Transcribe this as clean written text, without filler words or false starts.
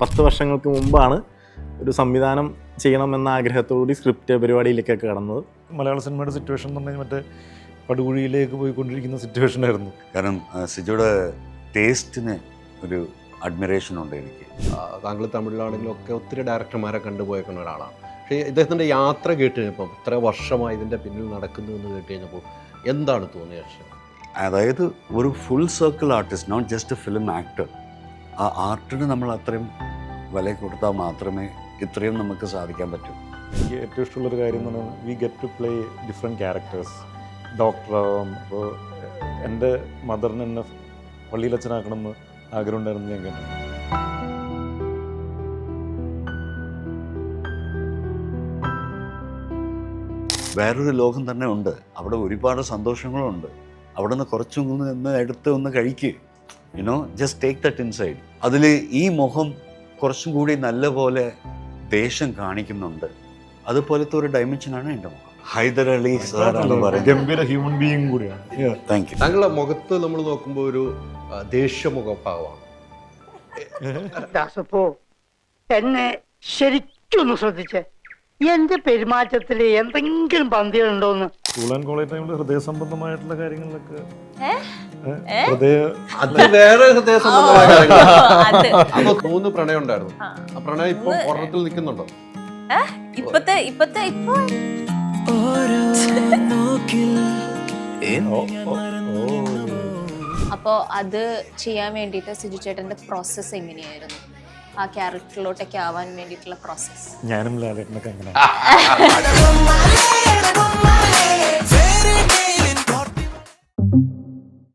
10 വർഷങ്ങൾക്ക് മുമ്പാണ് ഒരു സംവിധാനം ചെയ്യണമെന്ന ആഗ്രഹത്തോടുകൂടി സ്ക്രിപ്റ്റ് പരിപാടിയിലേക്കൊക്കെ കടന്നത്. മലയാള സിനിമയുടെ സിറ്റുവേഷൻ എന്ന് പറഞ്ഞാൽ മറ്റേ പടുകുഴിയിലേക്ക് പോയിക്കൊണ്ടിരിക്കുന്ന സിറ്റുവേഷൻ ആയിരുന്നു. കാരണം സിജോയുടെ ടേസ്റ്റിന് ഒരു അഡ്മിറേഷൻ ഉണ്ട് എനിക്ക്. താങ്കൾ തമിഴിലാണെങ്കിലും ഒക്കെ ഒത്തിരി ഡയറക്ടർമാരെ കണ്ടുപോയേക്കുന്ന ഒരാളാണ്. പക്ഷേ ഇദ്ദേഹത്തിൻ്റെ യാത്ര കേട്ട് കഴിഞ്ഞപ്പം ഇത്ര വർഷമായി ഇതിൻ്റെ പിന്നിൽ നടക്കുന്നു എന്ന് കേട്ട് കഴിഞ്ഞപ്പോൾ എന്താണ് തോന്നിയത്? അതായത് ഒരു full circle artist, not just a film actor. ആ ആർട്ടിന് നമ്മൾ അത്രയും വില കൊടുത്താൽ മാത്രമേ ഇത്രയും നമുക്ക് സാധിക്കാൻ പറ്റൂ. എനിക്ക് ഏറ്റവും ഇഷ്ടമുള്ളൊരു കാര്യം എന്ന് പറഞ്ഞാൽ we get to play different characters. ഡോക്ടറാവാം. അപ്പോൾ എൻ്റെ മദറിന് എന്നെ പള്ളിയിലച്ഛനാക്കണമെന്ന് ആഗ്രഹം ഉണ്ടായിരുന്നു ഞാൻ കേട്ടു. വേറൊരു ലോകം തന്നെ ഉണ്ട്. അവിടെ ഒരുപാട് സന്തോഷങ്ങളുണ്ട്. അവിടെ നിന്ന് കുറച്ചും ഒന്ന് എടുത്ത് ഒന്ന് കഴിക്കുക. You know, just take that inside. അതിൽ ഈ മുഖം കുറച്ചും കൂടി നല്ല പോലെ ദേഷ്യം കാണിക്കുന്നുണ്ട്. അതുപോലത്തെ ഒരു ഡയമെൻഷനാണ് എൻ്റെ മുഖം. ഹൈദർ അലി സാറാണ് പറയുന്നത്. ഗംഭീര ഹ്യൂമൻ ബീയിങ് കൂടിയാണ്. Thank you. താങ്കളുടെ മുഖത്ത് നമ്മൾ നോക്കുമ്പോൾ ഒരു ദേഷ്യമുഖഭാവമാണ്. ദാസപ്പോ എന്നെ ശരിക്കൊന്ന് ശ്രദ്ധിച്ചേ. എന്റെ പെരുമാറ്റത്തിൽ എന്തെങ്കിലും പന്തികളുണ്ടോന്ന്. സ്കൂൾ ആൻഡ് കോളേജ് ടൈമിൽ ഹൃദയ സംബന്ധമായിട്ടുള്ള കാര്യങ്ങളിലൊക്കെ അത് വേറെ ഹൃദയ സംബന്ധമായ കാര്യങ്ങളാണ്. അപ്പൊ 3 പ്രണയം ഉണ്ടായിരുന്നു. ആ പ്രണയം ഇപ്പൊ ഓർമ്മത്തിൽ നിൽക്കുന്നുണ്ടോ? അപ്പോൾ അത് ചെയ്യാൻ വേണ്ടിയിട്ട് സിജു ചേട്ടൻ്റെ പ്രോസസ്സ് എങ്ങനെയായിരുന്നു? ആ ക്യാരക്ടറിലോട്ടൊക്കെ ആവാൻ വേണ്ടിയിട്ടുള്ള പ്രോസസ്സ്. ഞാനും ലാലേട്ടനൊക്കെ അങ്ങനെ